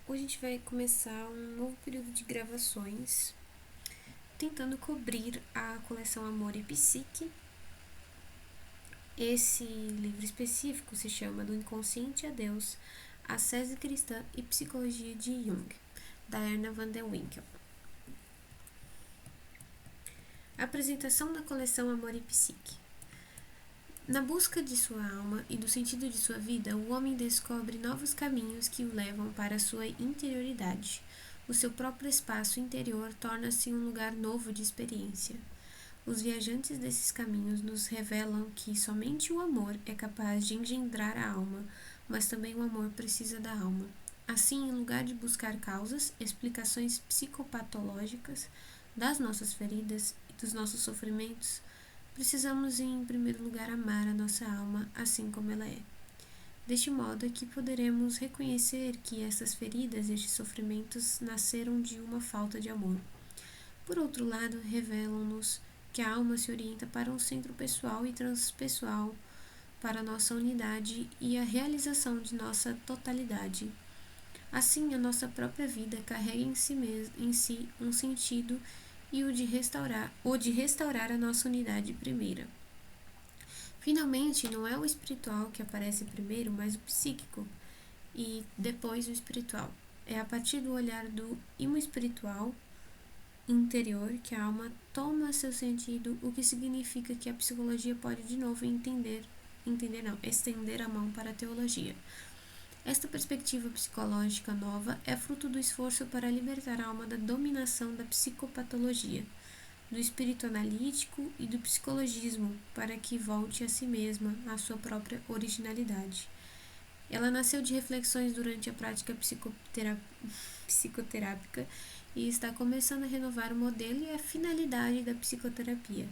Hoje a gente vai começar um novo período de gravações, tentando cobrir a coleção Amor e Psique. Esse livro específico se chama Do Inconsciente a Deus, Ascese Cristã e Psicologia de Jung, da Erna van den Winkel. Apresentação da coleção Amor e Psique. Na busca de sua alma e do sentido de sua vida, o homem descobre novos caminhos que o levam para a sua interioridade. O seu próprio espaço interior torna-se um lugar novo de experiência. Os viajantes desses caminhos nos revelam que somente o amor é capaz de engendrar a alma, mas também o amor precisa da alma. Assim, em lugar de buscar causas, explicações psicopatológicas das nossas feridas e dos nossos sofrimentos, precisamos, em primeiro lugar, amar a nossa alma assim como ela é. Deste modo é que poderemos reconhecer que essas feridas e estes sofrimentos nasceram de uma falta de amor. Por outro lado, revelam-nos que a alma se orienta para um centro pessoal e transpessoal, para a nossa unidade e a realização de nossa totalidade. Assim, a nossa própria vida carrega em si um sentido e o de restaurar a nossa unidade primeira. Finalmente, não é o espiritual que aparece primeiro, mas o psíquico, e depois o espiritual. É a partir do olhar do imo-espiritual interior que a alma toma seu sentido, o que significa que a psicologia pode de novo estender a mão para a teologia. Esta perspectiva psicológica nova é fruto do esforço para libertar a alma da dominação da psicopatologia, do espírito analítico e do psicologismo, para que volte a si mesma, à sua própria originalidade. Ela nasceu de reflexões durante a prática psicoterápica e está começando a renovar o modelo e a finalidade da psicoterapia.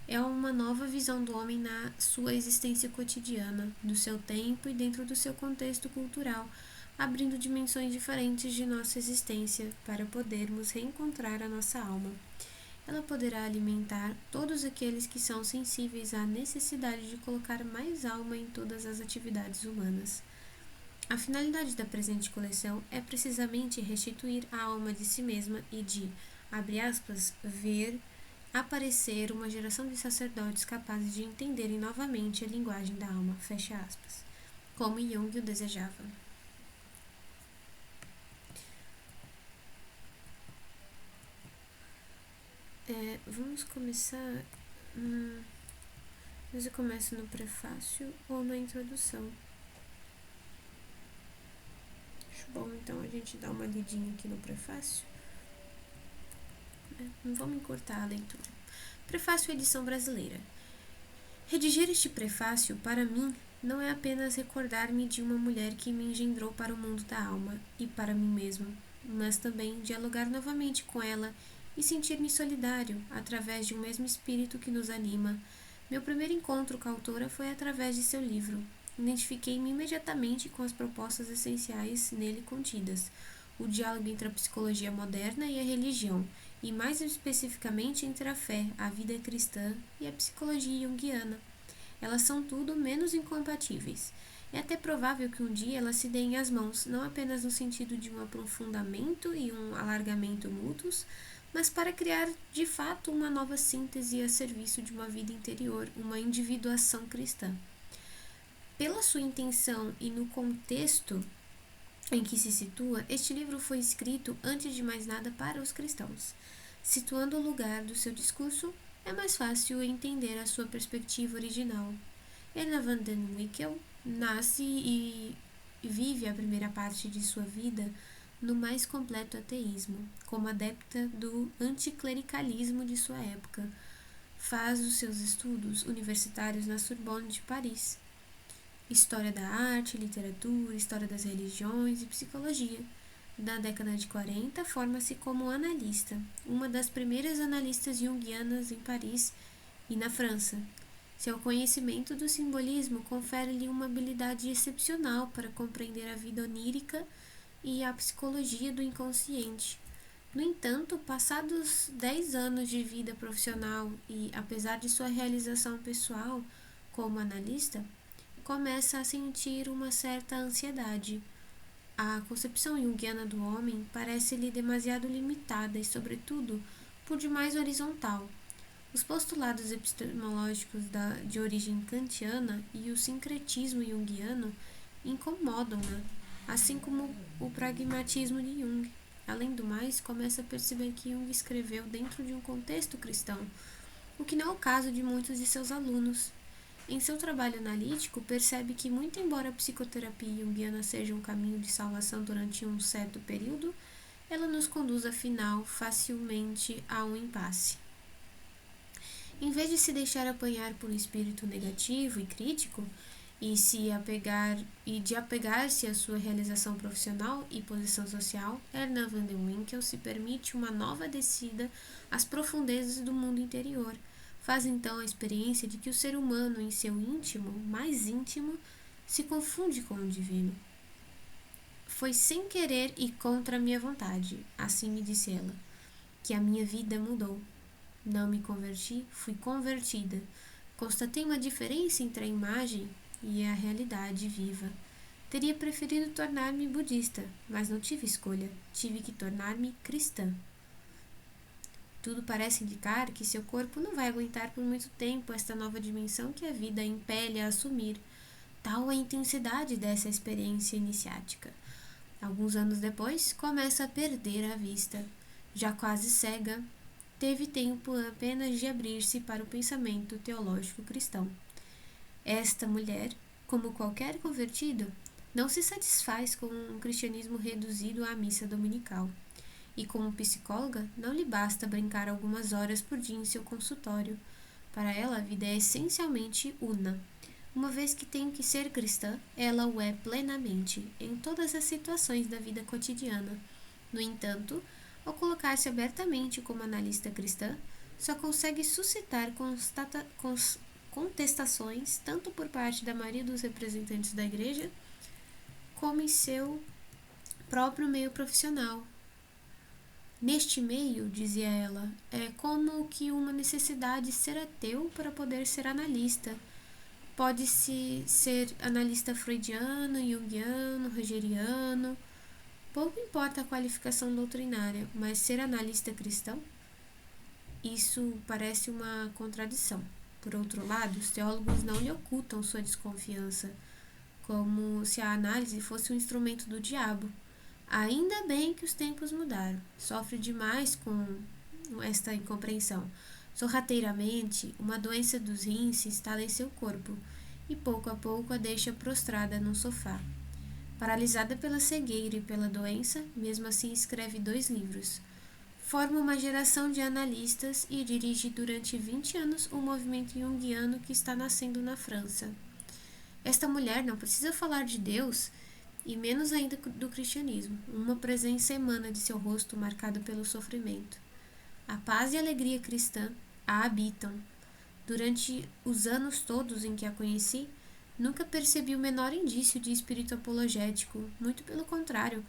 É uma nova visão do homem na sua existência cotidiana, do seu tempo e dentro do seu contexto cultural, abrindo dimensões diferentes de nossa existência para podermos reencontrar a nossa alma. Ela poderá alimentar todos aqueles que são sensíveis à necessidade de colocar mais alma em todas as atividades humanas. A finalidade da presente coleção é precisamente restituir a alma de si mesma e de, abre aspas, ver aparecer uma geração de sacerdotes capazes de entenderem novamente a linguagem da alma, fecha aspas, como Jung o desejava. Vamos começar. Você começa no prefácio ou na introdução? Acho bom então a gente dar uma lidinha aqui no prefácio. Não vamos encurtar a leitura. Prefácio edição brasileira. Redigir este prefácio, para mim, não é apenas recordar-me de uma mulher que me engendrou para o mundo da alma e para mim mesmo, mas também dialogar novamente com ela e sentir-me solidário através de um mesmo espírito que nos anima. Meu primeiro encontro com a autora foi através de seu livro. Identifiquei-me imediatamente com as propostas essenciais nele contidas, o diálogo entre a psicologia moderna e a religião, e mais especificamente entre a fé, a vida cristã e a psicologia junguiana. Elas são tudo menos incompatíveis. É até provável que um dia elas se deem as mãos, não apenas no sentido de um aprofundamento e um alargamento mútuos, mas para criar de fato uma nova síntese a serviço de uma vida interior, uma individuação cristã. Pela sua intenção e no contexto em que se situa, este livro foi escrito, antes de mais nada, para os cristãos. Situando o lugar do seu discurso, é mais fácil entender a sua perspectiva original. Erna van den Winkel nasce e vive a primeira parte de sua vida no mais completo ateísmo, como adepta do anticlericalismo de sua época. Faz os seus estudos universitários na Sorbonne de Paris. História da arte, literatura, história das religiões e psicologia. Na década de 40, forma-se como analista, uma das primeiras analistas junguianas em Paris e na França. Seu conhecimento do simbolismo confere-lhe uma habilidade excepcional para compreender a vida onírica e a psicologia do inconsciente. No entanto, passados 10 anos de vida profissional e apesar de sua realização pessoal como analista, começa a sentir uma certa ansiedade. A concepção junguiana do homem parece-lhe demasiado limitada e, sobretudo, por demais horizontal. Os postulados epistemológicos de origem kantiana e o sincretismo junguiano incomodam-na, assim como o pragmatismo de Jung. Além do mais, começa a perceber que Jung escreveu dentro de um contexto cristão, o que não é o caso de muitos de seus alunos. Em seu trabalho analítico, percebe que, muito embora a psicoterapia junguiana seja um caminho de salvação durante um certo período, ela nos conduz, afinal, facilmente a um impasse. Em vez de se deixar apanhar por um espírito negativo e crítico, e de apegar-se à sua realização profissional e posição social, Hernan van der Winkel se permite uma nova descida às profundezas do mundo interior. Faz então a experiência de que o ser humano, em seu íntimo, mais íntimo, se confunde com o divino. Foi sem querer e contra a minha vontade, assim me disse ela, que a minha vida mudou. Não me converti, fui convertida. Constatei uma diferença entre a imagem e a realidade viva. Teria preferido tornar-me budista, mas não tive escolha. Tive que tornar-me cristã. Tudo parece indicar que seu corpo não vai aguentar por muito tempo esta nova dimensão que a vida impele a assumir. Tal a intensidade dessa experiência iniciática. Alguns anos depois, começa a perder a vista. Já quase cega, teve tempo apenas de abrir-se para o pensamento teológico cristão. Esta mulher, como qualquer convertido, não se satisfaz com um cristianismo reduzido à missa dominical. E como psicóloga, não lhe basta brincar algumas horas por dia em seu consultório. Para ela, a vida é essencialmente una. Uma vez que tem que ser cristã, ela o é plenamente, em todas as situações da vida cotidiana. No entanto, ao colocar-se abertamente como analista cristã, só consegue suscitar contestações tanto por parte da maioria dos representantes da igreja, como em seu próprio meio profissional. Neste meio, dizia ela, é como que uma necessidade ser ateu para poder ser analista. Pode-se ser analista freudiano, junguiano, hegeliano, pouco importa a qualificação doutrinária, mas ser analista cristão? Isso parece uma contradição. Por outro lado, os teólogos não lhe ocultam sua desconfiança, como se a análise fosse um instrumento do diabo. Ainda bem que os tempos mudaram. Sofre demais com esta incompreensão. Sorrateiramente, uma doença dos rins se instala em seu corpo e pouco a pouco a deixa prostrada num sofá. Paralisada pela cegueira e pela doença, mesmo assim escreve 2 livros. Forma uma geração de analistas e dirige durante 20 anos um movimento junguiano que está nascendo na França. Esta mulher não precisa falar de Deus, e menos ainda do cristianismo. Uma presença emana de seu rosto marcado pelo sofrimento. A paz e a alegria cristã a habitam. Durante os anos todos em que a conheci, nunca percebi o menor indício de espírito apologético, muito pelo contrário,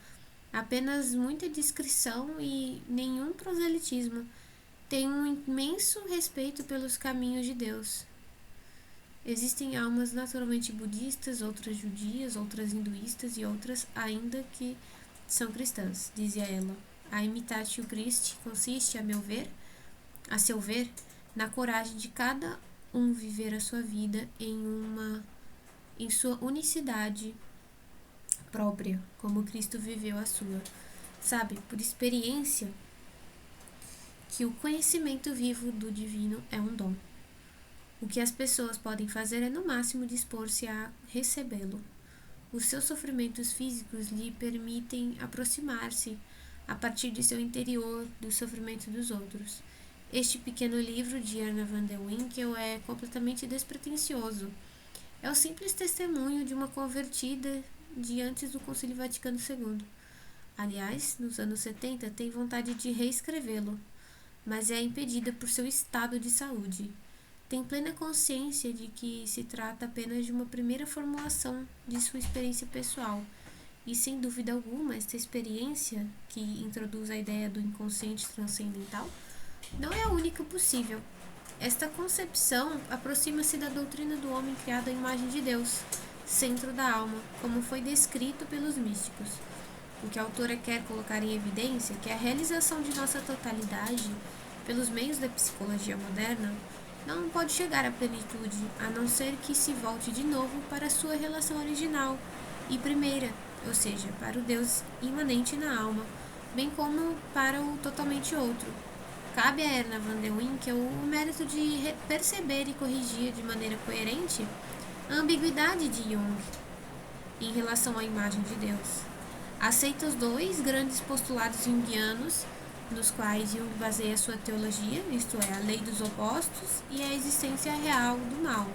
apenas muita discrição e nenhum proselitismo. Tenho um imenso respeito pelos caminhos de Deus. Existem almas naturalmente budistas, outras judias, outras hinduístas e outras ainda que são cristãs, dizia ela. A imitatio Christi consiste, a seu ver, na coragem de cada um viver a sua vida em sua unicidade própria, como Cristo viveu a sua. Sabe, por experiência, que o conhecimento vivo do divino é um dom. O que as pessoas podem fazer é, no máximo, dispor-se a recebê-lo. Os seus sofrimentos físicos lhe permitem aproximar-se, a partir de seu interior, do sofrimento dos outros. Este pequeno livro de Hernan van der Winkel é completamente despretensioso. É o simples testemunho de uma convertida de antes do Concílio Vaticano II. Aliás, nos anos 70, tem vontade de reescrevê-lo, mas é impedida por seu estado de saúde. Tem plena consciência de que se trata apenas de uma primeira formulação de sua experiência pessoal, e sem dúvida alguma esta experiência, que introduz a ideia do inconsciente transcendental, não é a única possível. Esta concepção aproxima-se da doutrina do homem criado à imagem de Deus, centro da alma, como foi descrito pelos místicos. o que a autora quer colocar em evidência é que a realização de nossa totalidade, pelos meios da psicologia moderna, não pode chegar à plenitude, a não ser que se volte de novo para a sua relação original e primeira, ou seja, para o Deus imanente na alma, bem como para o totalmente outro. Cabe a Erna van der Winkel o mérito de perceber e corrigir de maneira coerente a ambiguidade de Jung em relação à imagem de Deus. Aceita os dois grandes postulados junguianos, nos quais Jung baseia sua teologia, isto é, a lei dos opostos e a existência real do mal.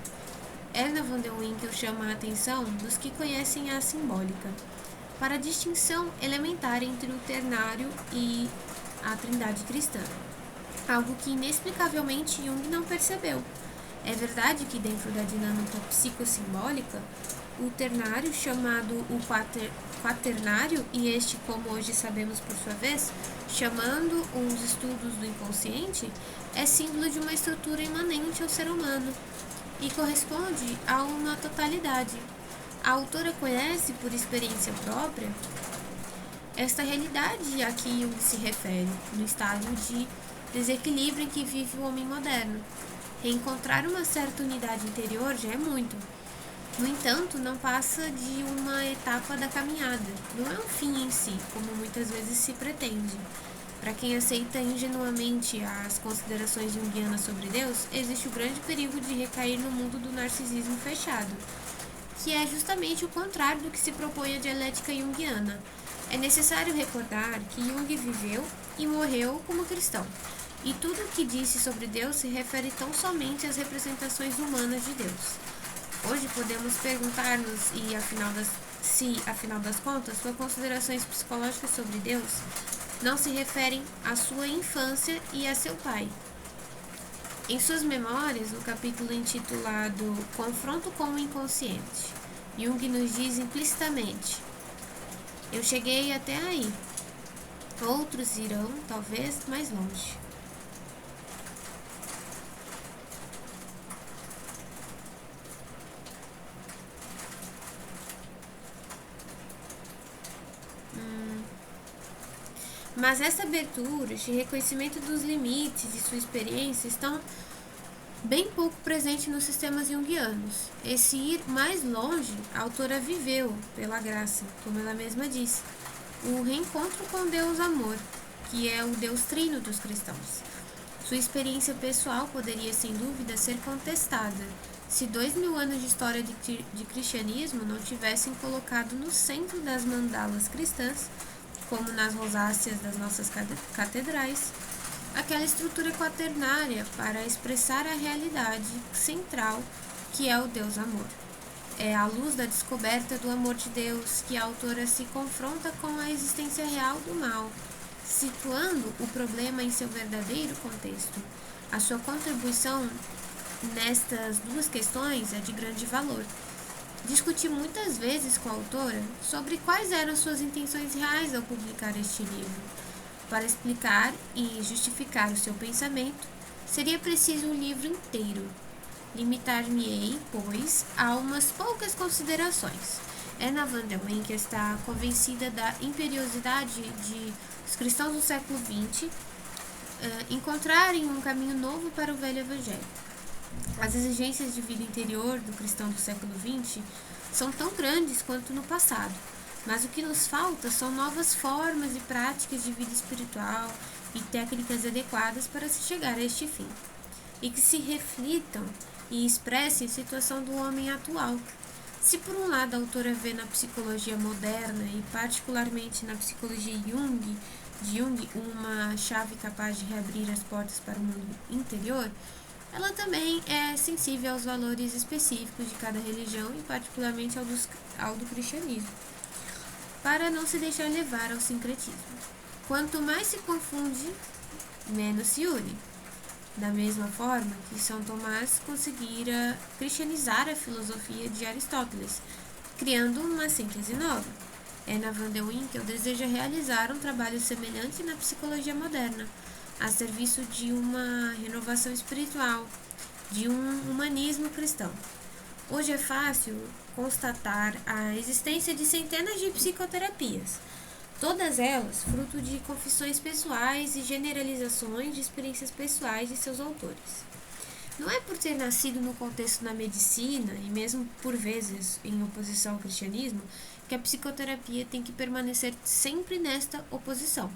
Erna van der Winkel chama a atenção dos que conhecem a simbólica para a distinção elementar entre o ternário e a trindade cristã, algo que inexplicavelmente Jung não percebeu. É verdade que dentro da dinâmica psicossimbólica, o ternário, chamado o quaternário, e este, como hoje sabemos por sua vez, chamando os estudos do inconsciente, é símbolo de uma estrutura imanente ao ser humano e corresponde a uma totalidade. A autora conhece, por experiência própria, esta realidade a que Jung se refere, no estágio de desequilíbrio em que vive o homem moderno. Reencontrar uma certa unidade interior já é muito. No entanto, não passa de uma etapa da caminhada, não é um fim em si, como muitas vezes se pretende. Para quem aceita ingenuamente as considerações junguianas sobre Deus, existe o grande perigo de recair no mundo do narcisismo fechado, que é justamente o contrário do que se propõe a dialética junguiana. É necessário recordar que Jung viveu e morreu como cristão, e tudo o que disse sobre Deus se refere tão somente às representações humanas de Deus. Hoje podemos perguntar-nos se, afinal das contas, suas considerações psicológicas sobre Deus não se referem à sua infância e a seu pai. Em suas memórias, no capítulo intitulado Confronto com o Inconsciente, Jung nos diz implicitamente: eu cheguei até aí. Outros irão, talvez, mais longe. Mas essa abertura, este reconhecimento dos limites de sua experiência estão bem pouco presentes nos sistemas junguianos. Esse ir mais longe, a autora viveu, pela graça, como ela mesma disse, o reencontro com Deus Amor, que é o Deus Trino dos cristãos. Sua experiência pessoal poderia, sem dúvida, ser contestada se 2000 anos de história de cristianismo não tivessem colocado no centro das mandalas cristãs, como nas rosáceas das nossas catedrais, aquela estrutura quaternária para expressar a realidade central que é o Deus Amor. É à luz da descoberta do amor de Deus que a autora se confronta com a existência real do mal, situando o problema em seu verdadeiro contexto. A sua contribuição nestas duas questões é de grande valor. Discuti muitas vezes com a autora sobre quais eram suas intenções reais ao publicar este livro. Para explicar e justificar o seu pensamento, seria preciso um livro inteiro. Limitar-me-ei, pois, a umas poucas considerações. Erna van der Winkel está convencida da imperiosidade de os cristãos do século XX encontrarem um caminho novo para o velho evangelho. As exigências de vida interior do cristão do século XX são tão grandes quanto no passado, mas o que nos falta são novas formas e práticas de vida espiritual e técnicas adequadas para se chegar a este fim, e que se reflitam e expressem a situação do homem atual. Se por um lado a autora vê na psicologia moderna e particularmente na psicologia de Jung uma chave capaz de reabrir as portas para o mundo interior, ela também é sensível aos valores específicos de cada religião e particularmente ao do cristianismo, para não se deixar levar ao sincretismo. Quanto mais se confunde, menos se une. Da mesma forma que São Tomás conseguira cristianizar a filosofia de Aristóteles, criando uma síntese nova. Erna van der Winkel deseja realizar um trabalho semelhante na psicologia moderna, a serviço de uma renovação espiritual, de um humanismo cristão. Hoje é fácil constatar a existência de centenas de psicoterapias, todas elas fruto de confissões pessoais e generalizações de experiências pessoais de seus autores. Não é por ter nascido no contexto da medicina, e mesmo por vezes em oposição ao cristianismo, que a psicoterapia tem que permanecer sempre nesta oposição.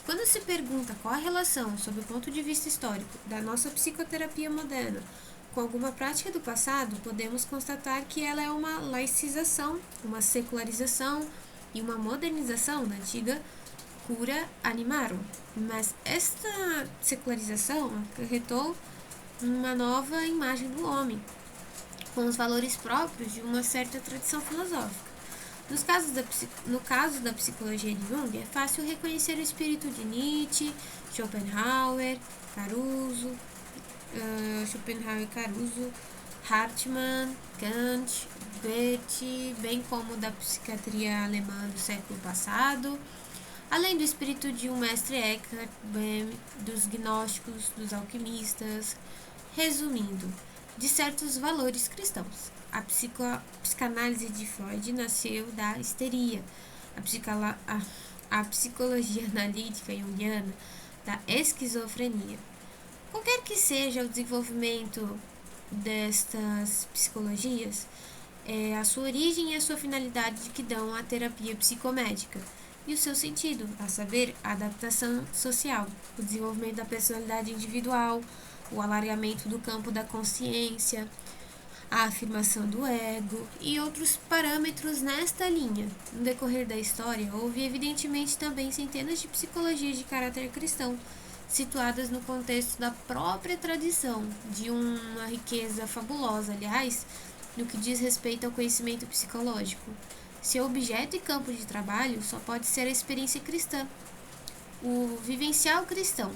Quando se pergunta qual a relação, sob o ponto de vista histórico, da nossa psicoterapia moderna com alguma prática do passado, podemos constatar que ela é uma laicização, uma secularização e uma modernização da antiga cura animarum. Mas esta secularização acarretou uma nova imagem do homem, com os valores próprios de uma certa tradição filosófica. No caso da psicologia de Jung, é fácil reconhecer o espírito de Nietzsche, Schopenhauer, Caruso, Hartmann, Kant, Goethe, bem como da psiquiatria alemã do século passado, além do espírito de um mestre Eckhart Böhm, dos gnósticos, dos alquimistas, resumindo, de certos valores cristãos. A psicanálise de Freud nasceu da histeria, a psicologia analítica junguiana da esquizofrenia. Qualquer que seja o desenvolvimento destas psicologias, a sua origem e a sua finalidade que dão à terapia psicomédica e o seu sentido, a saber, a adaptação social, o desenvolvimento da personalidade individual, o alargamento do campo da consciência, a afirmação do ego e outros parâmetros nesta linha. No decorrer da história, houve evidentemente também centenas de psicologias de caráter cristão, situadas no contexto da própria tradição, de uma riqueza fabulosa, aliás, no que diz respeito ao conhecimento psicológico. Seu objeto e campo de trabalho só pode ser a experiência cristã, o vivencial cristão.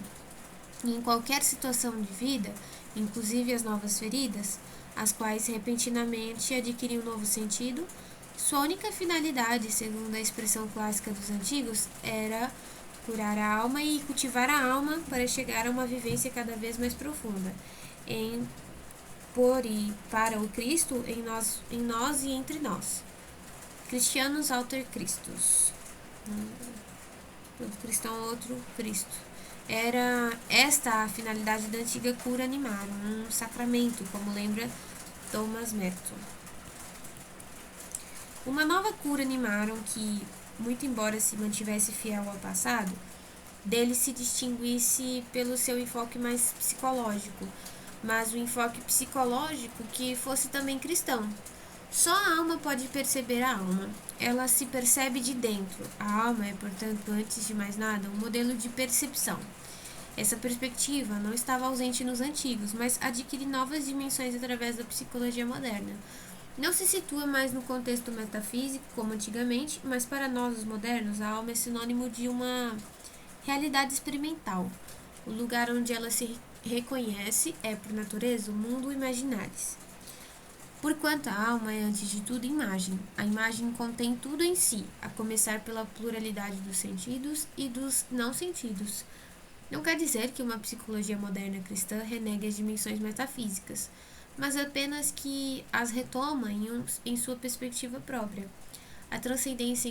E em qualquer situação de vida, inclusive as novas feridas, as quais repentinamente adquiriam um novo sentido, sua única finalidade, segundo a expressão clássica dos antigos, era curar a alma e cultivar a alma para chegar a uma vivência cada vez mais profunda, por e para o Cristo em nós e entre nós. Christianus alter Christus. Todo cristão, outro Cristo. Era esta a finalidade da antiga cura animarum, um sacramento, como lembra Thomas Merton. Uma nova cura animarum que, muito embora se mantivesse fiel ao passado, dele se distinguisse pelo seu enfoque mais psicológico, mas o enfoque psicológico que fosse também cristão. Só a alma pode perceber a alma. Ela se percebe de dentro. A alma é, portanto, antes de mais nada, um modelo de percepção. Essa perspectiva não estava ausente nos antigos, mas adquire novas dimensões através da psicologia moderna. Não se situa mais no contexto metafísico, como antigamente, mas para nós, os modernos, a alma é sinônimo de uma realidade experimental. O lugar onde ela se reconhece é, por natureza, o mundo imaginaris. Porquanto a alma é, antes de tudo, imagem. A imagem contém tudo em si, a começar pela pluralidade dos sentidos e dos não sentidos. Não quer dizer que uma psicologia moderna cristã renegue as dimensões metafísicas, mas apenas que as retoma em sua perspectiva própria. A transcendência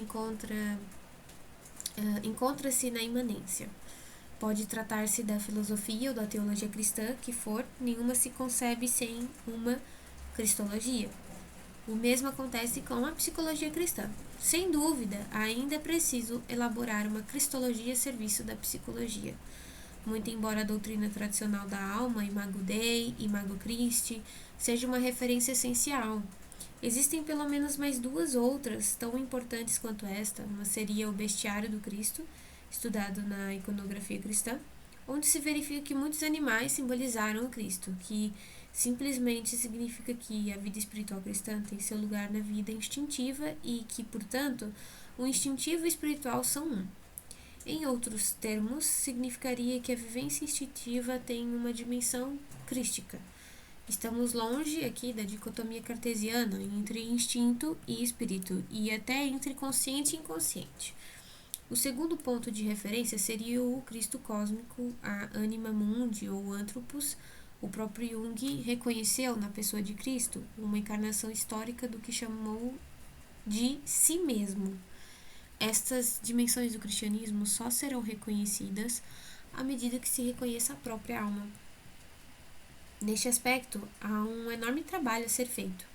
encontra-se na imanência. Pode tratar-se da filosofia ou da teologia cristã que for, nenhuma se concebe sem uma cristologia. O mesmo acontece com a psicologia cristã. Sem dúvida, ainda é preciso elaborar uma cristologia a serviço da psicologia. Muito embora a doutrina tradicional da alma, Imago Dei, Imago Christi, seja uma referência essencial, existem pelo menos mais duas outras tão importantes quanto esta. Uma seria o Bestiário do Cristo, estudado na iconografia cristã, onde se verifica que muitos animais simbolizaram o Cristo, que simplesmente significa que a vida espiritual cristã tem seu lugar na vida instintiva e que, portanto, o instintivo e o espiritual são um. Em outros termos, significaria que a vivência instintiva tem uma dimensão crística. Estamos longe aqui da dicotomia cartesiana entre instinto e espírito, e até entre consciente e inconsciente. O segundo ponto de referência seria o Cristo cósmico, a anima mundi ou anthropos. O próprio Jung reconheceu na pessoa de Cristo uma encarnação histórica do que chamou de si mesmo. Estas dimensões do cristianismo só serão reconhecidas à medida que se reconheça a própria alma. Neste aspecto, há um enorme trabalho a ser feito.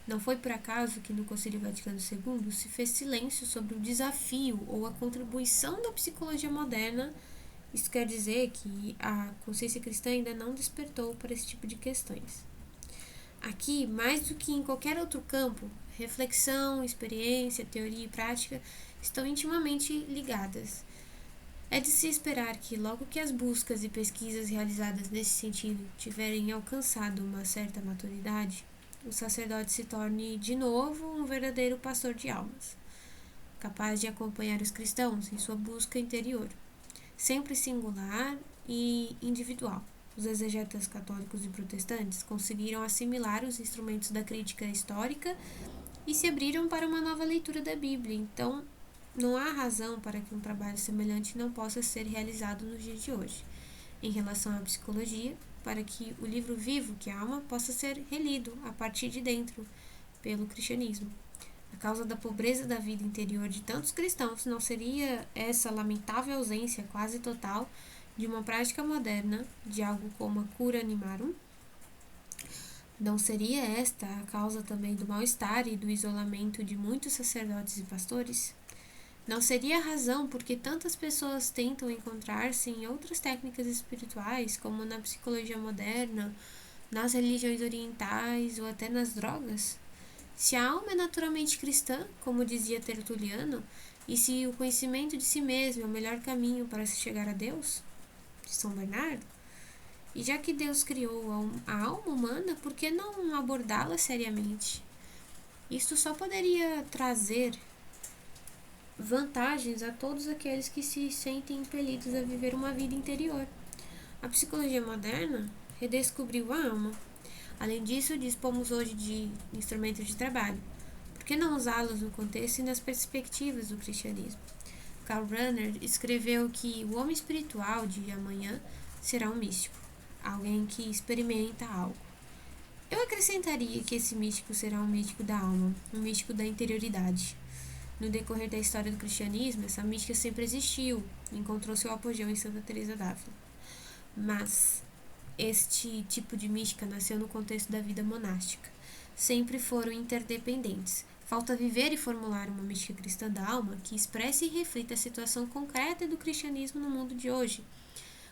Não foi por acaso que no Concílio Vaticano II se fez silêncio sobre o desafio ou a contribuição da psicologia moderna. Isso quer dizer que a consciência cristã ainda não despertou para esse tipo de questões. Aqui, mais do que em qualquer outro campo, reflexão, experiência, teoria e prática estão intimamente ligadas. É de se esperar que, logo que as buscas e pesquisas realizadas nesse sentido tiverem alcançado uma certa maturidade, o sacerdote se torne, de novo, um verdadeiro pastor de almas, capaz de acompanhar os cristãos em sua busca interior, sempre singular e individual. Os exegetas católicos e protestantes conseguiram assimilar os instrumentos da crítica histórica e se abriram para uma nova leitura da Bíblia. Então, não há razão para que um trabalho semelhante não possa ser realizado nos dias de hoje. Em relação à psicologia, para que o livro vivo, que é a alma, possa ser relido a partir de dentro pelo cristianismo. A causa da pobreza da vida interior de tantos cristãos não seria essa lamentável ausência quase total de uma prática moderna de algo como a cura animarum? Não seria esta a causa também do mal-estar e do isolamento de muitos sacerdotes e pastores? Não seria a razão porque tantas pessoas tentam encontrar-se em outras técnicas espirituais, como na psicologia moderna, nas religiões orientais ou até nas drogas? Se a alma é naturalmente cristã, como dizia Tertuliano, e se o conhecimento de si mesmo é o melhor caminho para se chegar a Deus, de São Bernardo, e já que Deus criou a alma humana, por que não abordá-la seriamente? Isto só poderia trazer vantagens a todos aqueles que se sentem impelidos a viver uma vida interior. A psicologia moderna redescobriu a alma. Além disso, dispomos hoje de instrumentos de trabalho. Por que não usá-los no contexto e nas perspectivas do cristianismo? Karl Rahner escreveu que o homem espiritual de amanhã será um místico, alguém que experimenta algo. Eu acrescentaria que esse místico será um místico da alma, um místico da interioridade. No decorrer da história do cristianismo, essa mística sempre existiu e encontrou seu apogeu em Santa Teresa d'Ávila. Mas este tipo de mística nasceu no contexto da vida monástica. Sempre foram interdependentes. Falta viver e formular uma mística cristã da alma que expresse e reflita a situação concreta do cristianismo no mundo de hoje.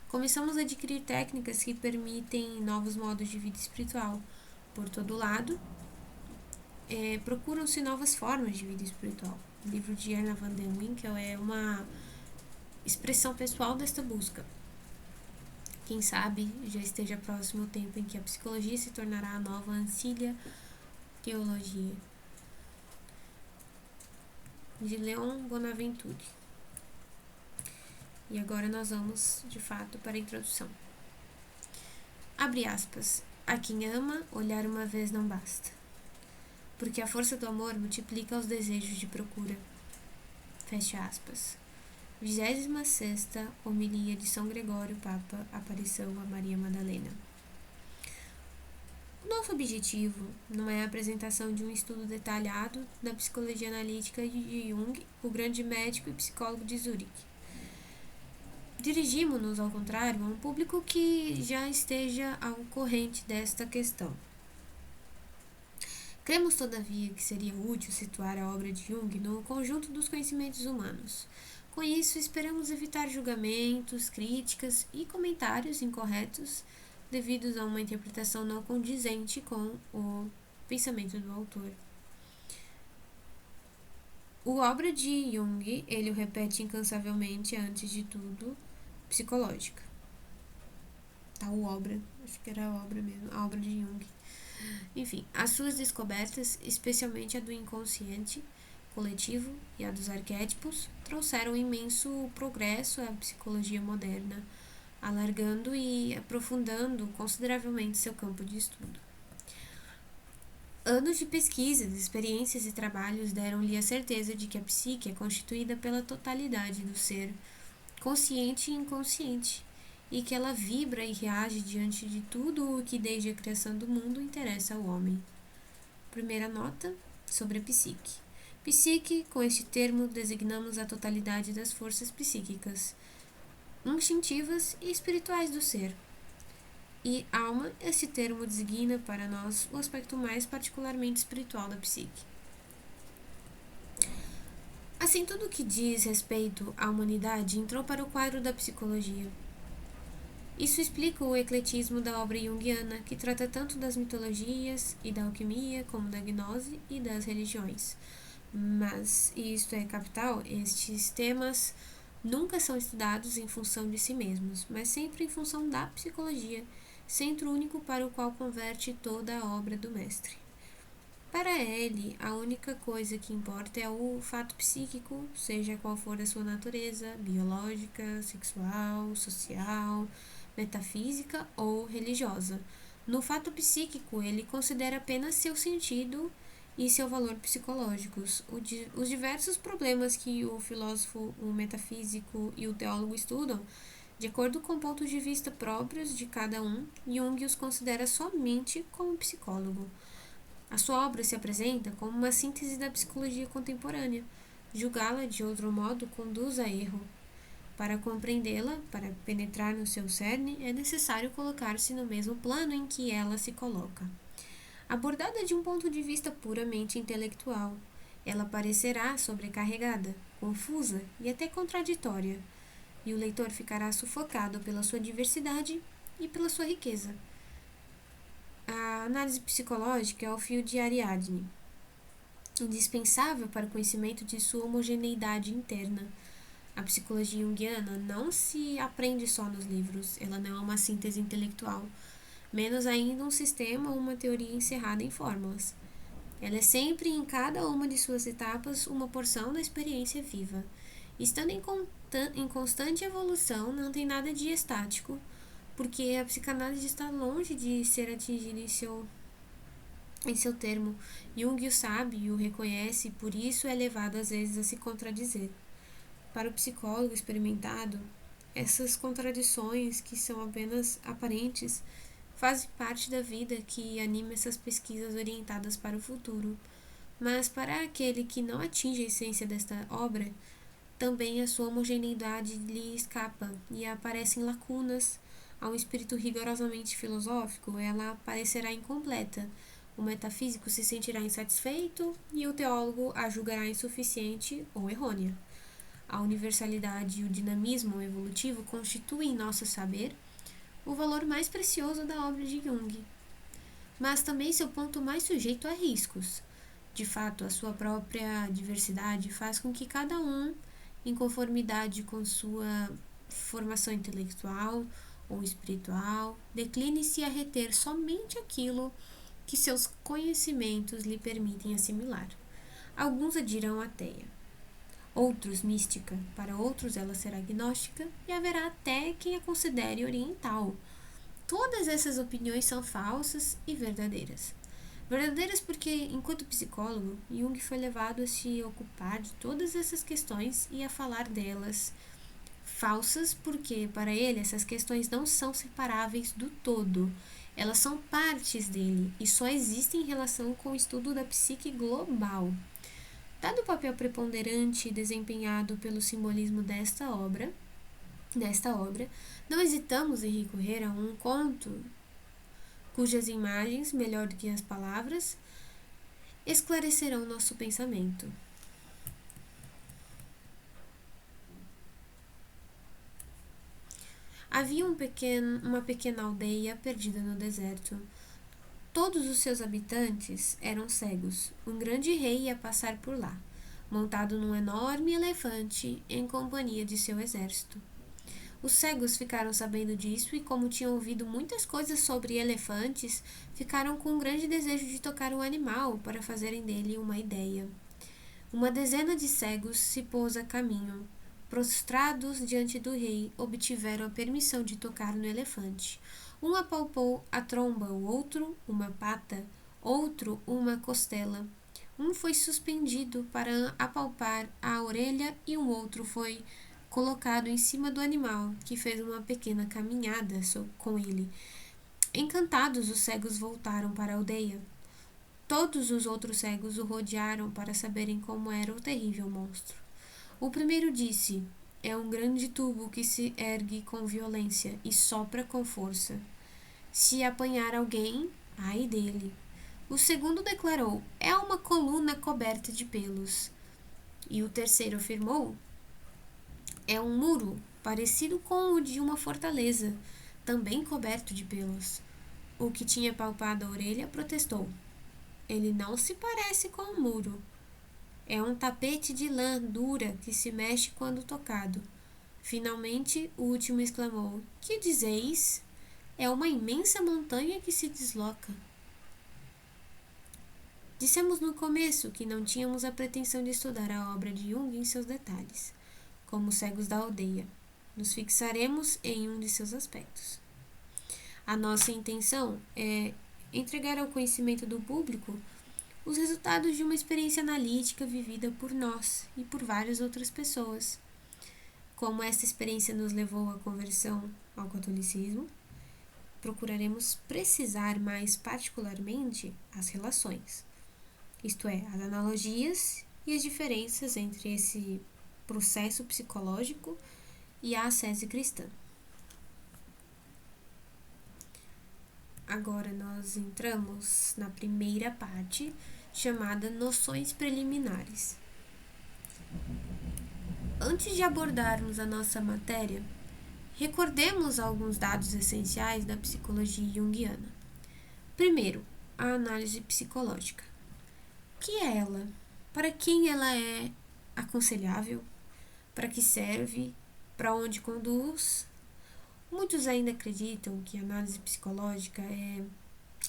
Começamos a adquirir técnicas que permitem novos modos de vida espiritual. Por todo lado, procuram-se novas formas de vida espiritual. O livro de Erna van den Winkel é uma expressão pessoal desta busca. Quem sabe já esteja próximo o tempo em que a psicologia se tornará a nova ancilha teologia. De Leon Bonaventure. E agora nós vamos, de fato, para a introdução. Abre aspas. A quem ama, olhar uma vez não basta, porque a força do amor multiplica os desejos de procura. Fecha aspas. 26ª homilia de São Gregório Papa, aparição a Maria Madalena. O nosso objetivo não é a apresentação de um estudo detalhado da psicologia analítica de Jung, o grande médico e psicólogo de Zurique. Dirigimos-nos, ao contrário, a um público que já esteja ao corrente desta questão. Cremos, todavia, que seria útil situar a obra de Jung no conjunto dos conhecimentos humanos. Com isso, esperamos evitar julgamentos, críticas e comentários incorretos devidos a uma interpretação não condizente com o pensamento do autor. A obra de Jung, ele o repete incansavelmente, antes de tudo, psicológica. Tal obra, acho que era a obra mesmo, a obra de Jung. Enfim, as suas descobertas, especialmente a do inconsciente coletivo e a dos arquétipos, trouxeram imenso progresso à psicologia moderna, alargando e aprofundando consideravelmente seu campo de estudo. Anos de pesquisas, experiências e trabalhos deram-lhe a certeza de que a psique é constituída pela totalidade do ser, consciente e inconsciente, e que ela vibra e reage diante de tudo o que desde a criação do mundo interessa ao homem. Primeira nota sobre a psique. Psique, com este termo, designamos a totalidade das forças psíquicas, instintivas e espirituais do ser. E alma, este termo designa para nós o aspecto mais particularmente espiritual da psique. Assim, tudo o que diz respeito à humanidade entrou para o quadro da psicologia. Isso explica o ecletismo da obra junguiana, que trata tanto das mitologias e da alquimia, como da gnose e das religiões. Mas, e isto é capital, estes temas nunca são estudados em função de si mesmos, mas sempre em função da psicologia, centro único para o qual converte toda a obra do mestre. Para ele, a única coisa que importa é o fato psíquico, seja qual for a sua natureza, biológica, sexual, social, metafísica ou religiosa. No fato psíquico, ele considera apenas seu sentido e seu valor psicológicos. Os diversos problemas que o filósofo, o metafísico e o teólogo estudam, de acordo com pontos de vista próprios de cada um, Jung os considera somente como psicólogo. A sua obra se apresenta como uma síntese da psicologia contemporânea. Julgá-la de outro modo conduz a erro. Para compreendê-la, para penetrar no seu cerne, é necessário colocar-se no mesmo plano em que ela se coloca. Abordada de um ponto de vista puramente intelectual, ela parecerá sobrecarregada, confusa e até contraditória, e o leitor ficará sufocado pela sua diversidade e pela sua riqueza. A análise psicológica é o fio de Ariadne, indispensável para o conhecimento de sua homogeneidade interna. A psicologia junguiana não se aprende só nos livros, ela não é uma síntese intelectual, menos ainda um sistema ou uma teoria encerrada em fórmulas. Ela é sempre, em cada uma de suas etapas, uma porção da experiência viva. Estando em constante evolução, não tem nada de estático, porque a psicanálise está longe de ser atingida em seu termo. Jung o sabe e o reconhece, e por isso é levado às vezes a se contradizer. Para o psicólogo experimentado, essas contradições, que são apenas aparentes, fazem parte da vida que anima essas pesquisas orientadas para o futuro. Mas para aquele que não atinge a essência desta obra, também a sua homogeneidade lhe escapa e aparecem lacunas. A um espírito rigorosamente filosófico, ela parecerá incompleta. O metafísico se sentirá insatisfeito e o teólogo a julgará insuficiente ou errônea. A universalidade e o dinamismo evolutivo constituem em nosso saber o valor mais precioso da obra de Jung, mas também seu ponto mais sujeito a riscos. De fato, a sua própria diversidade faz com que cada um, em conformidade com sua formação intelectual ou espiritual, decline-se a reter somente aquilo que seus conhecimentos lhe permitem assimilar. Alguns a dirão ateia, outros mística, para outros ela será agnóstica e haverá até quem a considere oriental. Todas essas opiniões são falsas e verdadeiras. Verdadeiras porque, enquanto psicólogo, Jung foi levado a se ocupar de todas essas questões e a falar delas. Falsas porque, para ele, essas questões não são separáveis do todo. Elas são partes dele e só existem em relação com o estudo da psique global. Dado o papel preponderante desempenhado pelo simbolismo desta obra, não hesitamos em recorrer a um conto cujas imagens, melhor do que as palavras, esclarecerão nosso pensamento. Havia uma pequena aldeia perdida no deserto. Todos os seus habitantes eram cegos. Um grande rei ia passar por lá, montado num enorme elefante em companhia de seu exército. Os cegos ficaram sabendo disso e, como tinham ouvido muitas coisas sobre elefantes, ficaram com um grande desejo de tocar o animal para fazerem dele uma ideia. Uma dezena de cegos se pôs a caminho. Prostrados diante do rei, obtiveram a permissão de tocar no elefante. Um apalpou a tromba, o outro uma pata, outro uma costela. Um foi suspendido para apalpar a orelha e um outro foi colocado em cima do animal, que fez uma pequena caminhada com ele. Encantados, os cegos voltaram para a aldeia. Todos os outros cegos o rodearam para saberem como era o terrível monstro. O primeiro disse: é um grande tubo que se ergue com violência e sopra com força. Se apanhar alguém, ai dele. O segundo declarou: é uma coluna coberta de pelos. E o terceiro afirmou: é um muro parecido com o de uma fortaleza, também coberto de pelos. O que tinha palpado a orelha protestou: ele não se parece com um muro. É um tapete de lã dura que se mexe quando tocado. Finalmente, o último exclamou: que dizeis? É uma imensa montanha que se desloca. Dissemos no começo que não tínhamos a pretensão de estudar a obra de Jung em seus detalhes, como os cegos da aldeia. Nos fixaremos em um de seus aspectos. A nossa intenção é entregar ao conhecimento do público os resultados de uma experiência analítica vivida por nós e por várias outras pessoas. Como essa experiência nos levou à conversão ao catolicismo, procuraremos precisar mais particularmente as relações, isto é, as analogias e as diferenças entre esse processo psicológico e a ascese cristã. Agora nós entramos na primeira parte, chamada Noções Preliminares. Antes de abordarmos a nossa matéria, recordemos alguns dados essenciais da psicologia junguiana. Primeiro, a análise psicológica. O que é ela? Para quem ela é aconselhável? Para que serve? Para onde conduz? Muitos ainda acreditam que a análise psicológica é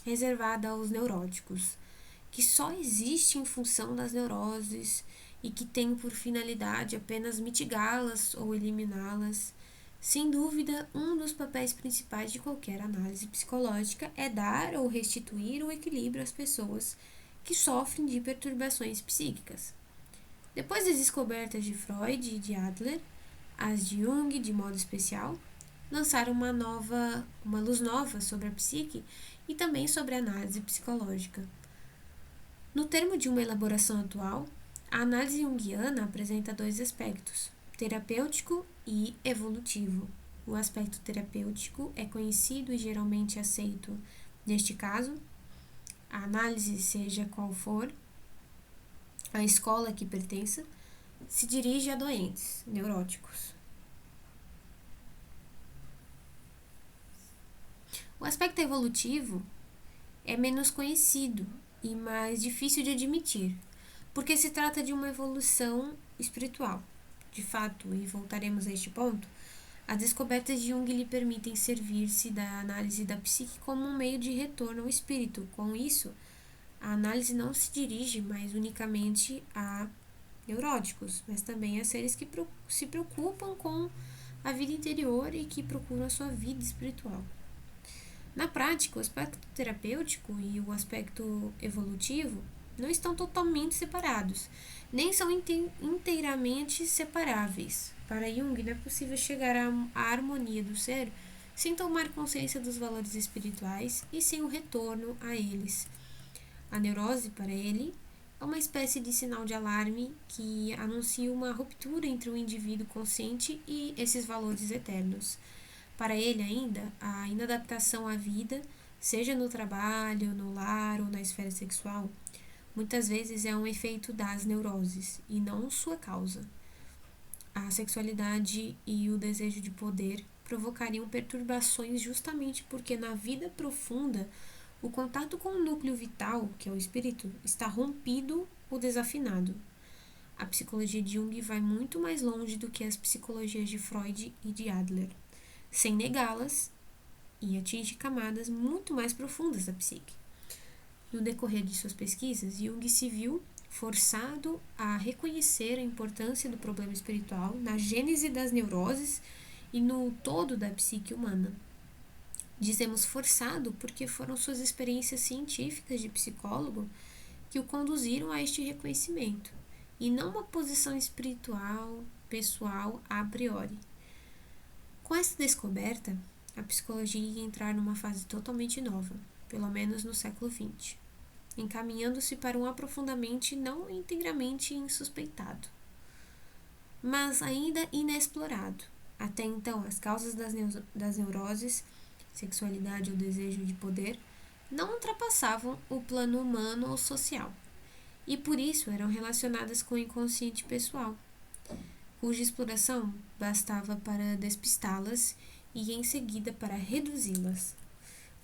reservada aos neuróticos, que só existe em função das neuroses e que tem por finalidade apenas mitigá-las ou eliminá-las. Sem dúvida, um dos papéis principais de qualquer análise psicológica é dar ou restituir o equilíbrio às pessoas que sofrem de perturbações psíquicas. Depois das descobertas de Freud e de Adler, as de Jung, de modo especial, lançaram uma luz nova sobre a psique e também sobre a análise psicológica. No termo de uma elaboração atual, a análise junguiana apresenta dois aspectos, terapêutico e evolutivo. O aspecto terapêutico é conhecido e geralmente aceito. Neste caso, a análise, seja qual for a escola que pertença, se dirige a doentes neuróticos. O aspecto evolutivo é menos conhecido e mais difícil de admitir, porque se trata de uma evolução espiritual. De fato, e voltaremos a este ponto, as descobertas de Jung lhe permitem servir-se da análise da psique como um meio de retorno ao espírito. Com isso, a análise não se dirige mais unicamente a neuróticos, mas também a seres que se preocupam com a vida interior e que procuram a sua vida espiritual. Na prática, o aspecto terapêutico e o aspecto evolutivo não estão totalmente separados, nem são inteiramente separáveis. Para Jung, não é possível chegar à harmonia do ser sem tomar consciência dos valores espirituais e sem o retorno a eles. A neurose, para ele, é uma espécie de sinal de alarme que anuncia uma ruptura entre o indivíduo consciente e esses valores eternos. Para ele ainda, a inadaptação à vida, seja no trabalho, no lar ou na esfera sexual, muitas vezes é um efeito das neuroses e não sua causa. A sexualidade e o desejo de poder provocariam perturbações justamente porque na vida profunda o contato com o núcleo vital, que é o espírito, está rompido ou desafinado. A psicologia de Jung vai muito mais longe do que as psicologias de Freud e de Adler, sem negá-las, e atinge camadas muito mais profundas da psique. No decorrer de suas pesquisas, Jung se viu forçado a reconhecer a importância do problema espiritual na gênese das neuroses e no todo da psique humana. Dizemos forçado porque foram suas experiências científicas de psicólogo que o conduziram a este reconhecimento, e não uma posição espiritual, pessoal, a priori. Com essa descoberta, a psicologia ia entrar numa fase totalmente nova, pelo menos no século XX. encaminhando-se para um aprofundamento não integralmente insuspeitado, mas ainda inexplorado. Até então, as causas das neuroses, sexualidade ou desejo de poder, não ultrapassavam o plano humano ou social, e por isso eram relacionadas com o inconsciente pessoal, cuja exploração bastava para despistá-las e em seguida para reduzi-las.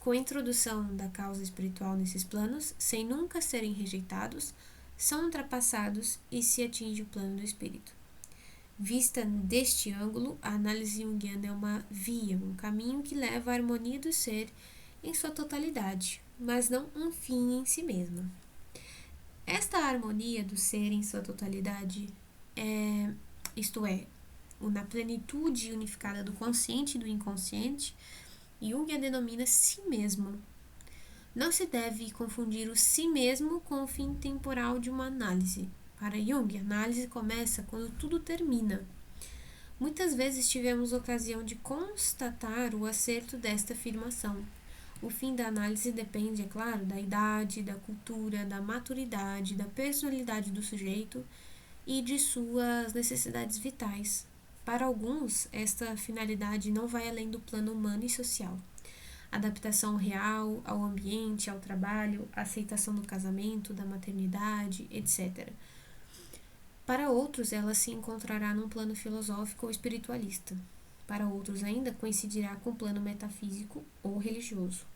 Com a introdução da causa espiritual nesses planos, sem nunca serem rejeitados, são ultrapassados e se atinge o plano do espírito. Vista deste ângulo, a análise junguiana é uma via, um caminho que leva à harmonia do ser em sua totalidade, mas não um fim em si mesma. Esta harmonia do ser em sua totalidade isto é, na plenitude unificada do consciente e do inconsciente, Jung a denomina si mesmo. Não se deve confundir o si mesmo com o fim temporal de uma análise. Para Jung, a análise começa quando tudo termina. Muitas vezes tivemos ocasião de constatar o acerto desta afirmação. O fim da análise depende, é claro, da idade, da cultura, da maturidade, da personalidade do sujeito e de suas necessidades vitais. Para alguns, esta finalidade não vai além do plano humano e social. Adaptação real ao ambiente, ao trabalho, aceitação do casamento, da maternidade, etc. Para outros, ela se encontrará num plano filosófico ou espiritualista. Para outros ainda, coincidirá com o plano metafísico ou religioso.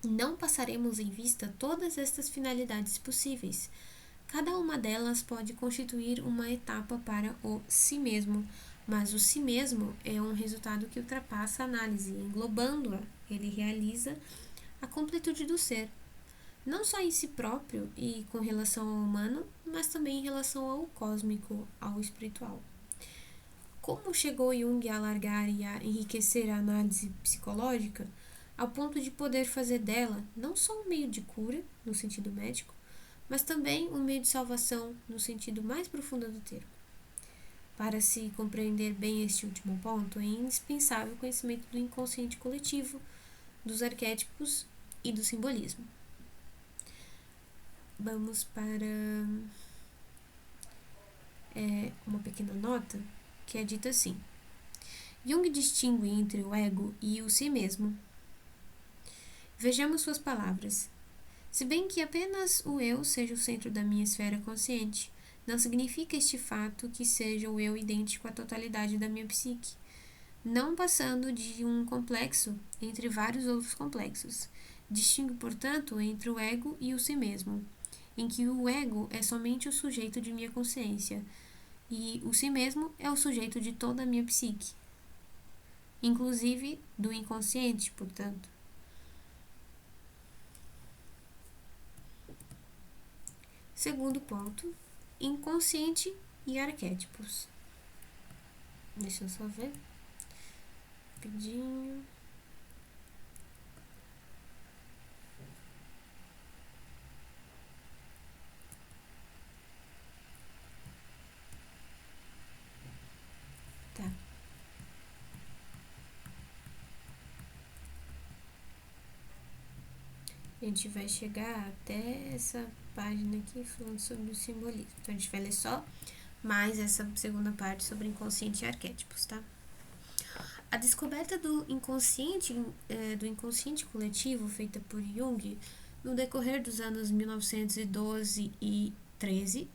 Não passaremos em vista todas estas finalidades possíveis. Cada uma delas pode constituir uma etapa para o si mesmo, mas o si mesmo é um resultado que ultrapassa a análise. Englobando-a, ele realiza a completude do ser, não só em si próprio e com relação ao humano, mas também em relação ao cósmico, ao espiritual. Como chegou Jung a alargar e a enriquecer a análise psicológica, ao ponto de poder fazer dela não só um meio de cura, no sentido médico, mas também um meio de salvação no sentido mais profundo do termo. Para se compreender bem este último ponto, é indispensável o conhecimento do inconsciente coletivo, dos arquétipos e do simbolismo. Vamos para uma pequena nota que é dita assim: Jung distingue entre o ego e o si mesmo. Vejamos suas palavras. Se bem que apenas o eu seja o centro da minha esfera consciente, não significa este fato que seja o eu idêntico à totalidade da minha psique, não passando de um complexo entre vários outros complexos. Distingo, portanto, entre o ego e o si mesmo, em que o ego é somente o sujeito de minha consciência, e o si mesmo é o sujeito de toda a minha psique, inclusive do inconsciente, portanto. Segundo ponto, inconsciente e arquétipos. Deixa eu só ver. Rapidinho. Tá. A gente vai chegar até essa página aqui falando sobre o simbolismo. Então a gente vai ler só mais essa segunda parte sobre inconsciente e arquétipos, tá? A descoberta do inconsciente coletivo feita por Jung no decorrer dos anos 1912 e 13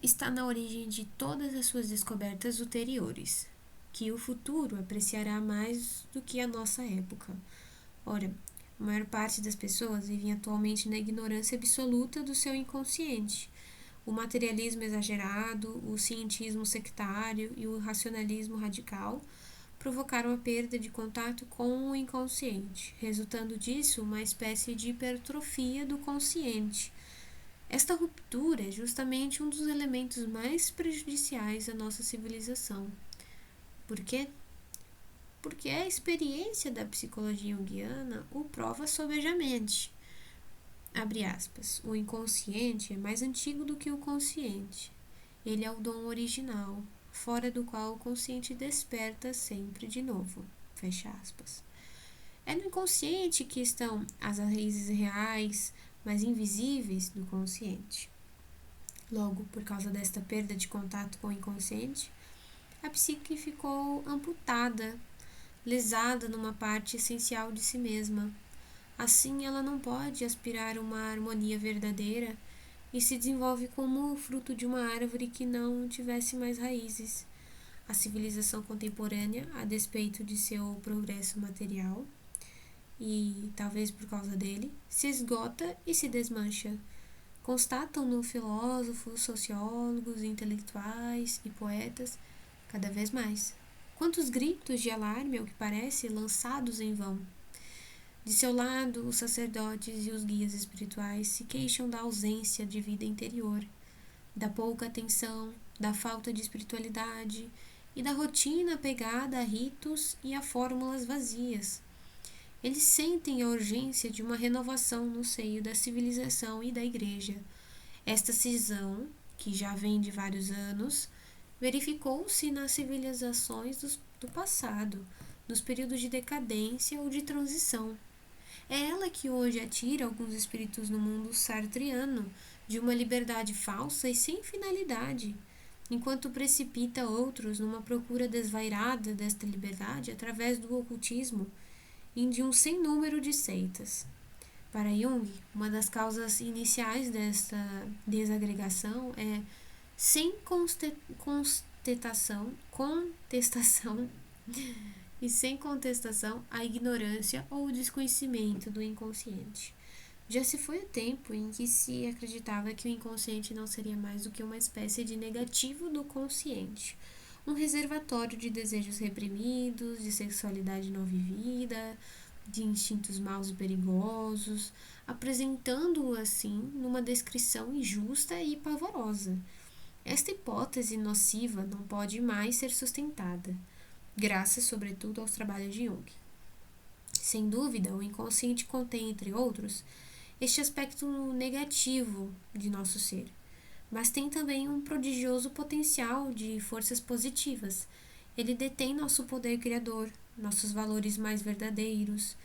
está na origem de todas as suas descobertas ulteriores, que o futuro apreciará mais do que a nossa época. Ora, a maior parte das pessoas vivem atualmente na ignorância absoluta do seu inconsciente. O materialismo exagerado, o cientismo sectário e o racionalismo radical provocaram a perda de contato com o inconsciente, resultando disso uma espécie de hipertrofia do consciente. Esta ruptura é justamente um dos elementos mais prejudiciais à nossa civilização. Por quê? Porque a experiência da psicologia junguiana o prova sobejamente. Abre aspas. O inconsciente é mais antigo do que o consciente. Ele é o dom original, fora do qual o consciente desperta sempre de novo. Fecha aspas. É no inconsciente que estão as raízes reais, mas invisíveis do consciente. Logo, por causa desta perda de contato com o inconsciente, a psique ficou amputada, lesada numa parte essencial de si mesma. Assim, ela não pode aspirar uma harmonia verdadeira e se desenvolve como o fruto de uma árvore que não tivesse mais raízes. A civilização contemporânea, a despeito de seu progresso material, e talvez por causa dele, se esgota e se desmancha. Constatam no filósofos, sociólogos, intelectuais e poetas cada vez mais. Quantos gritos de alarme, ao que parece, lançados em vão. De seu lado, os sacerdotes e os guias espirituais se queixam da ausência de vida interior, da pouca atenção, da falta de espiritualidade e da rotina apegada a ritos e a fórmulas vazias. Eles sentem a urgência de uma renovação no seio da civilização e da igreja. Esta cisão, que já vem de vários anos, verificou-se nas civilizações do passado, nos períodos de decadência ou de transição. É ela que hoje atira alguns espíritos no mundo sartreano de uma liberdade falsa e sem finalidade, enquanto precipita outros numa procura desvairada desta liberdade através do ocultismo e de um sem número de seitas. Para Jung, uma das causas iniciais desta desagregação é sem contestação e sem contestação a ignorância ou o desconhecimento do inconsciente. Já se foi o tempo em que se acreditava que o inconsciente não seria mais do que uma espécie de negativo do consciente, um reservatório de desejos reprimidos, de sexualidade não vivida, de instintos maus e perigosos, apresentando-o assim numa descrição injusta e pavorosa. Esta hipótese nociva não pode mais ser sustentada, graças sobretudo aos trabalhos de Jung. Sem dúvida, o inconsciente contém, entre outros, este aspecto negativo de nosso ser, mas tem também um prodigioso potencial de forças positivas. Ele detém nosso poder criador, nossos valores mais verdadeiros,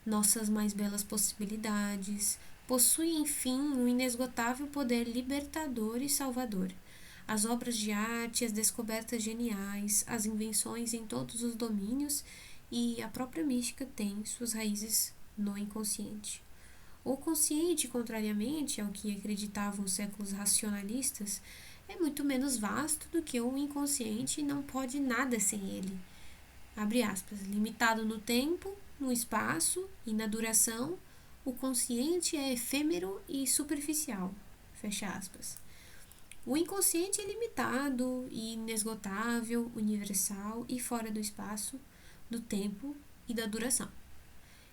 nossas mais belas possibilidades, possui, enfim, um inesgotável poder libertador e salvador. As obras de arte, as descobertas geniais, as invenções em todos os domínios e a própria mística têm suas raízes no inconsciente. O consciente, contrariamente ao que acreditavam os séculos racionalistas, é muito menos vasto do que o inconsciente e não pode nada sem ele. Abre aspas, limitado no tempo, no espaço e na duração, o consciente é efêmero e superficial. Fecha aspas. O inconsciente é limitado e inesgotável, universal e fora do espaço, do tempo e da duração.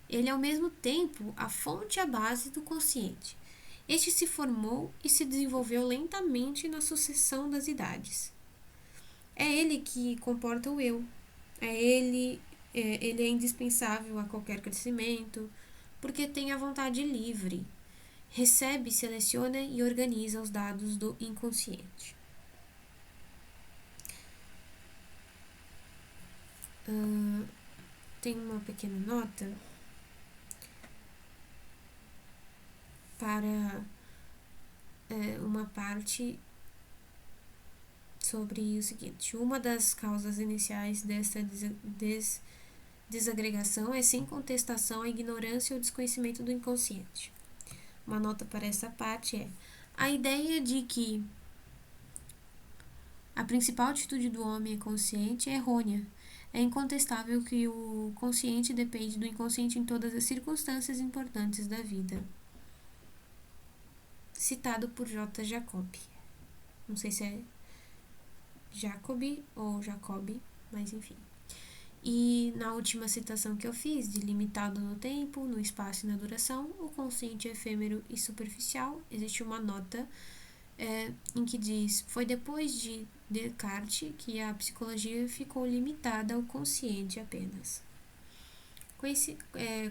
Ele é ao mesmo tempo a fonte e a base do consciente. Este se formou e se desenvolveu lentamente na sucessão das idades. É ele que comporta o eu. Ele é indispensável a qualquer crescimento, porque tem a vontade livre. Recebe, seleciona e organiza os dados do inconsciente. Tem uma pequena nota para uma parte sobre o seguinte: uma das causas iniciais desta desagregação é sem contestação a ignorância ou desconhecimento do inconsciente. Uma nota para essa parte é a ideia de que a principal atitude do homem consciente é errônea. É incontestável que o consciente depende do inconsciente em todas as circunstâncias importantes da vida. Citado por J. Jacobi. Não sei se é Jacobi ou Jacobi, mas enfim. E na última citação que eu fiz, de limitado no tempo, no espaço e na duração, o consciente é efêmero e superficial, existe uma nota em que diz: foi depois de Descartes que a psicologia ficou limitada ao consciente apenas.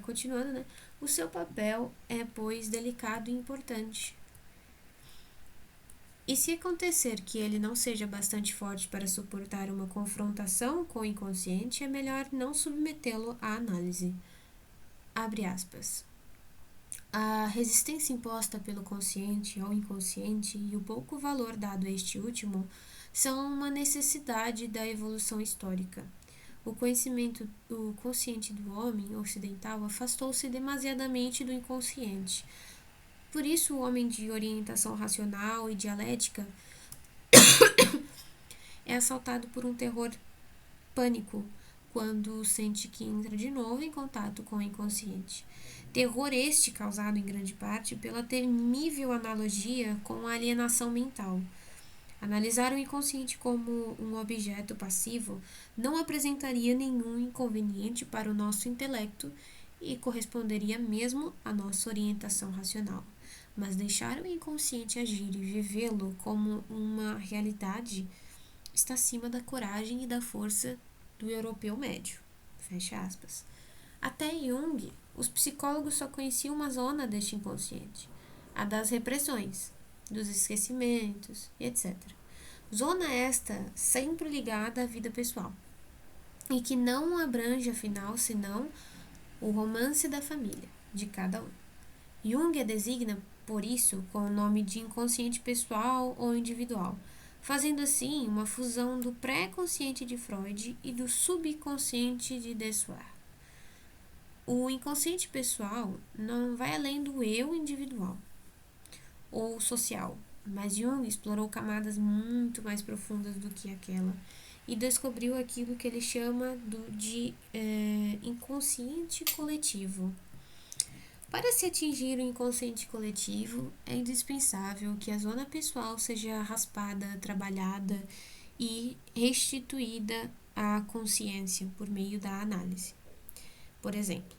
Continuando, né? O seu papel é, pois, delicado e importante. E se acontecer que ele não seja bastante forte para suportar uma confrontação com o inconsciente, é melhor não submetê-lo à análise. Abre aspas. A resistência imposta pelo consciente ao inconsciente e o pouco valor dado a este último são uma necessidade da evolução histórica. O consciente do homem ocidental afastou-se demasiadamente do inconsciente. Por isso, o homem de orientação racional e dialética é assaltado por um terror pânico quando sente que entra de novo em contato com o inconsciente. Terror este causado em grande parte pela temível analogia com a alienação mental. Analisar o inconsciente como um objeto passivo não apresentaria nenhum inconveniente para o nosso intelecto e corresponderia mesmo à nossa orientação racional. Mas deixar o inconsciente agir e vivê-lo como uma realidade está acima da coragem e da força do europeu médio. Fecha aspas. Até Jung, os psicólogos só conheciam uma zona deste inconsciente, a das repressões, dos esquecimentos e etc. Zona esta sempre ligada à vida pessoal, e que não abrange, afinal, senão o romance da família, de cada um. Jung a designa, por isso, com o nome de inconsciente pessoal ou individual, fazendo assim uma fusão do pré-consciente de Freud e do subconsciente de Dessoir. O inconsciente pessoal não vai além do eu individual ou social, mas Jung explorou camadas muito mais profundas do que aquela e descobriu aquilo que ele chama de inconsciente coletivo. Para se atingir o inconsciente coletivo, é indispensável que a zona pessoal seja raspada, trabalhada e restituída à consciência por meio da análise. Por exemplo,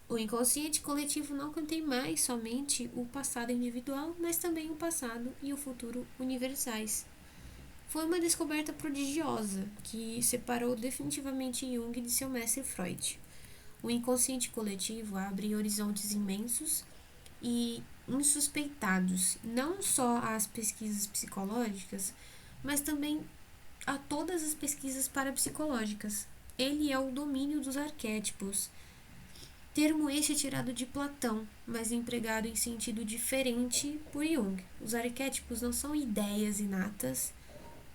o inconsciente coletivo não contém mais somente o passado individual, mas também o passado e o futuro universais. Foi uma descoberta prodigiosa que separou definitivamente Jung de seu mestre Freud. O inconsciente coletivo abre horizontes imensos e insuspeitados, não só às pesquisas psicológicas, mas também a todas as pesquisas parapsicológicas. Ele é o domínio dos arquétipos, termo este tirado de Platão, mas empregado em sentido diferente por Jung. Os arquétipos não são ideias inatas,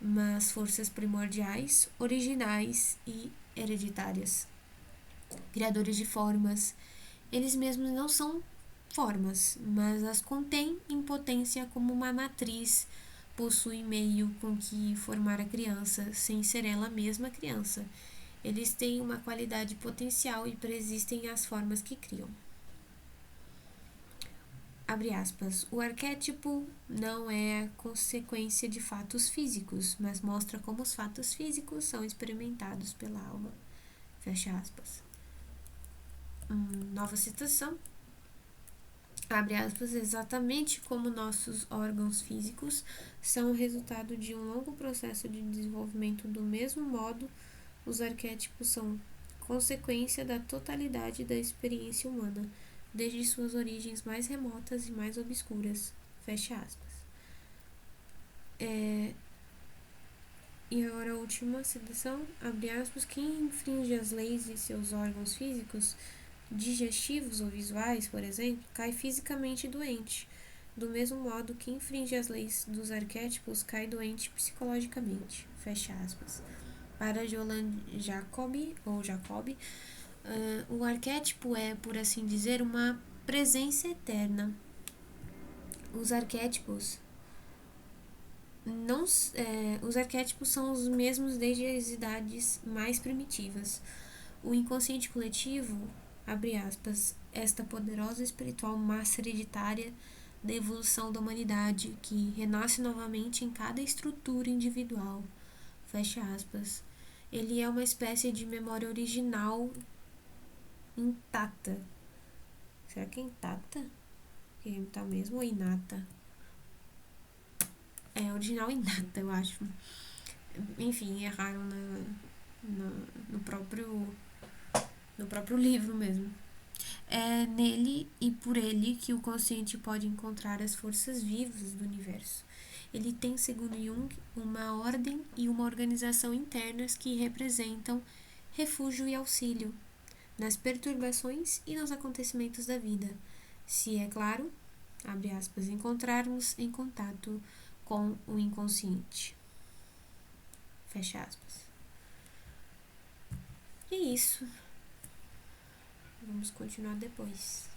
mas forças primordiais, originais e hereditárias. Criadores de formas. Eles mesmos não são formas, mas as contêm em potência como uma matriz, possuem meio com que formar a criança, sem ser ela mesma criança. Eles têm uma qualidade potencial e preexistem as formas que criam. Abre aspas. O arquétipo não é a consequência de fatos físicos, mas mostra como os fatos físicos são experimentados pela alma. Fecha aspas. Nova citação. Abre aspas, exatamente como nossos órgãos físicos são o resultado de um longo processo de desenvolvimento, do mesmo modo, os arquétipos são consequência da totalidade da experiência humana, desde suas origens mais remotas e mais obscuras. Fecha aspas. E agora a última citação, abre aspas, quem infringe as leis de seus órgãos físicos, digestivos ou visuais, por exemplo, cai fisicamente doente. Do mesmo modo, quem infringe as leis dos arquétipos cai doente psicologicamente. Fecha aspas. Para Jolan Jacobi, o arquétipo é, por assim dizer, uma presença eterna. Os arquétipos os arquétipos são os mesmos desde as idades mais primitivas. O inconsciente coletivo, abre aspas, esta poderosa espiritual massa hereditária da evolução da humanidade que renasce novamente em cada estrutura individual, fecha aspas. Ele é uma espécie de memória original intacta. Será que é intacta? Que tá mesmo ou inata? É original inata, eu acho. Enfim, erraram no próprio livro mesmo. É nele e por ele que o consciente pode encontrar as forças vivas do universo. Ele tem, segundo Jung, uma ordem e uma organização internas que representam refúgio e auxílio nas perturbações e nos acontecimentos da vida. Se, é claro, abre aspas, encontrarmos em contato com o inconsciente. Fecha aspas. E é isso. Vamos continuar depois.